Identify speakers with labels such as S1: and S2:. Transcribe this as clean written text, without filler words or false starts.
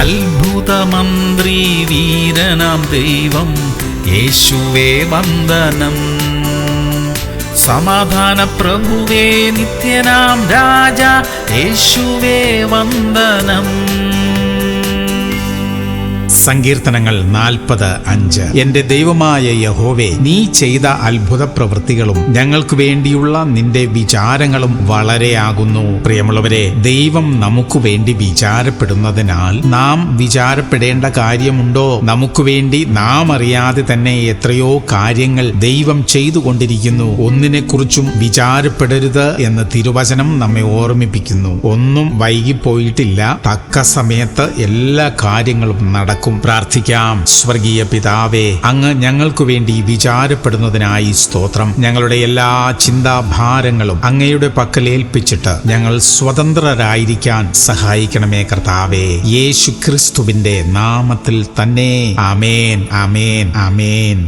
S1: അത്ഭുതമന്ത്രി വീരനാം ദൈവം യേശുവേ വന്ദനം. സമാധാന പ്രഭുവേ നിത്യനാം രാജ യേശുവേ വന്ദനം.
S2: സങ്കീർത്തനങ്ങൾ 40:5. എന്റെ ദൈവമായ യഹോവേ, നീ ചെയ്ത അത്ഭുത പ്രവൃത്തികളും ഞങ്ങൾക്ക് വേണ്ടിയുള്ള നിന്റെ വിചാരങ്ങളും വളരെയാകുന്നു. പ്രിയമുള്ളവരെ, ദൈവം നമുക്ക് വേണ്ടി വിചാരപ്പെടുന്നതിനാൽ നാം വിചാരപ്പെടേണ്ട കാര്യമുണ്ടോ? നമുക്ക് വേണ്ടി നാം അറിയാതെ തന്നെ എത്രയോ കാര്യങ്ങൾ ദൈവം ചെയ്തുകൊണ്ടിരിക്കുന്നു. ഒന്നിനെക്കുറിച്ചും വിചാരപ്പെടരുത് എന്ന് തിരുവചനം നമ്മെ ഓർമ്മിപ്പിക്കുന്നു. ഒന്നും വൈകിപ്പോയിട്ടില്ല. തക്ക സമയത്ത് എല്ലാ കാര്യങ്ങളും നടക്കും. പ്രാർത്ഥിക്കാം. സ്വർഗീയ പിതാവേ, അങ്ങ് ഞങ്ങൾക്ക് വേണ്ടി വിചാരപ്പെടുന്നതിനായി സ്തോത്രം. ഞങ്ങളുടെ എല്ലാ ചിന്താഭാരങ്ങളും അങ്ങയുടെ പക്കൽ ഏൽപ്പിച്ചിട്ട് ഞങ്ങൾ സ്വതന്ത്രരായിരിക്കാൻ സഹായിക്കണമേ കർത്താവേ. യേശു ക്രിസ്തുവിന്റെ നാമത്തിൽ തന്നെ. ആമേൻ, ആമേൻ, ആമേൻ.